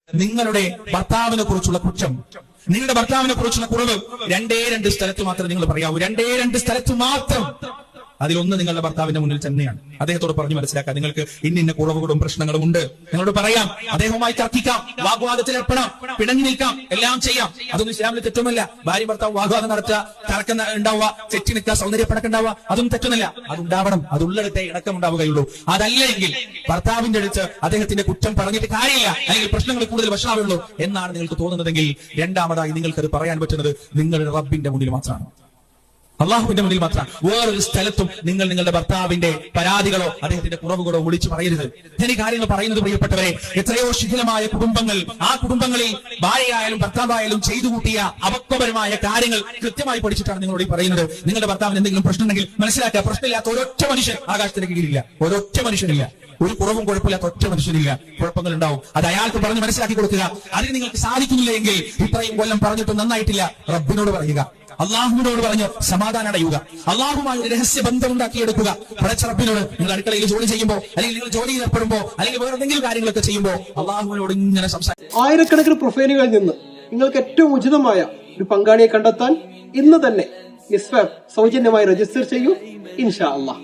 നിങ്ങളുടെ ഭർത്താവിനെ കുറിച്ചുള്ള കുറ്റം, നിങ്ങളുടെ ഭർത്താവിനെ കുറിച്ചുള്ള കുറവ് രണ്ട് സ്ഥലത്ത് മാത്രമേ നിങ്ങൾ പറയാവൂ. രണ്ട് സ്ഥലത്ത് മാത്രം. അതിലൊന്ന് നിങ്ങളുടെ ഭർത്താവിന്റെ മുന്നിൽ തന്നെയാണ്. അദ്ദേഹത്തോട് പറഞ്ഞു മനസ്സിലാക്കാം, നിങ്ങൾക്ക് ഇന്ന കുറവുകളും പ്രശ്നങ്ങളും ഉണ്ട്, നിങ്ങളോട് പറയാം, അദ്ദേഹവുമായി തർക്കിക്കാം, വാഗ്വാദത്തിൽ ഏർപ്പെടാം, പിണങ്ങി നിൽക്കാം, എല്ലാം ചെയ്യാം. അതൊന്നും ഇസ്ലാമിൽ തെറ്റൊന്നുമില്ല. ഭാര്യ ഭർത്താവ് വാഗ്വാദം നടത്തുക, തർക്കം ഉണ്ടാവുക, തെറ്റി നിൽക്കുക, സൗന്ദര്യപ്പണക്കം ഉണ്ടാവുക, അതൊന്നും തെറ്റൊന്നുമില്ല. അതുണ്ടാവണം, അതുള്ളിടത്തെ ഇണക്കം ഉണ്ടാവുകയുള്ളൂ. അതല്ലെങ്കിൽ ഭർത്താവിന്റെ അടുത്ത് അദ്ദേഹത്തിന്റെ കുറ്റം പറഞ്ഞിട്ട് കാര്യമില്ല, അല്ലെങ്കിൽ പ്രശ്നങ്ങൾ കൂടുതൽ വഷളാവുള്ളൂ എന്നാണ് നിങ്ങൾക്ക് തോന്നുന്നതെങ്കിൽ, രണ്ടാമതായി നിങ്ങൾക്കത് പറയാൻ പറ്റുന്നത് നിങ്ങളുടെ റബ്ബിന്റെ മുന്നിൽ മാത്രമാണ്, അള്ളാഹുവിന്റെ മുന്നിൽ മാത്രം. വേറൊരു സ്ഥലത്തും നിങ്ങൾ നിങ്ങളുടെ ഭർത്താവിന്റെ പരാതികളോ അദ്ദേഹത്തിന്റെ കുറവുകളോ വിളിച്ചു പറയരുത്. ഞാൻ ഈ കാര്യങ്ങൾ പറയുന്നത് പ്രിയപ്പെട്ടവരെ, എത്രയോ ശിഥിലമായ കുടുംബങ്ങൾ, ആ കുടുംബങ്ങളിൽ ഭാര്യയായാലും ഭർത്താവായാലും ചെയ്തു കൂട്ടിയ അപക്വപരമായ കാര്യങ്ങൾ കൃത്യമായി പഠിച്ചിട്ടാണ് നിങ്ങളോട് ഈ പറയുന്നത്. നിങ്ങളുടെ ഭർത്താവിന് എന്തെങ്കിലും പ്രശ്നമുണ്ടെങ്കിൽ മനസ്സിലാക്കുക, പ്രശ്നമില്ലാത്ത ഒരൊറ്റ മനുഷ്യൻ ആകാശത്തിന് കീഴിലില്ല, ഒരൊറ്റ മനുഷ്യനില്ല, ഒരു കുറവും കുഴപ്പമില്ലാത്ത ഒറ്റ മനുഷ്യനില്ല. കുഴപ്പങ്ങൾ ഉണ്ടാവും, അത് അയാൾക്ക് പറഞ്ഞ് മനസ്സിലാക്കി കൊടുക്കുക. അതിന് നിങ്ങൾക്ക് സാധിക്കുന്നില്ല എങ്കിൽ, ഇത്രയും കൊല്ലം പറഞ്ഞിട്ട് നന്നായിട്ടില്ല, റബ്ബിനോട് പറയുക, അള്ളാഹുവിനോട് പറഞ്ഞ് സമാധാനം അടയുക, അള്ളാഹുമായി ഒരു രഹസ്യ ബന്ധം ഉണ്ടാക്കിയെടുക്കുക. പടച്ചറപ്പിനോട് നിങ്ങൾ അടുക്കളയിൽ ജോലി ചെയ്യുമ്പോൾ, അല്ലെങ്കിൽ നിങ്ങൾ ജോലിയിൽ ഏർപ്പെടുമ്പോൾ, അല്ലെങ്കിൽ വേറെ എന്തെങ്കിലും കാര്യങ്ങളൊക്കെ ചെയ്യുമ്പോൾ അള്ളാഹുവിനോട് ഇങ്ങനെ സംസാരിക്കും. ആയിരക്കണക്കിന് പ്രൊഫൈലുകളിൽ നിന്ന് നിങ്ങൾക്ക് ഏറ്റവും ഉചിതമായ ഒരു പങ്കാളിയെ കണ്ടെത്താൻ ഇന്ന് തന്നെ നിസ്വാപ് സൗജന്യമായി രജിസ്റ്റർ ചെയ്യൂ. ഇൻഷാ അള്ളാഹ്.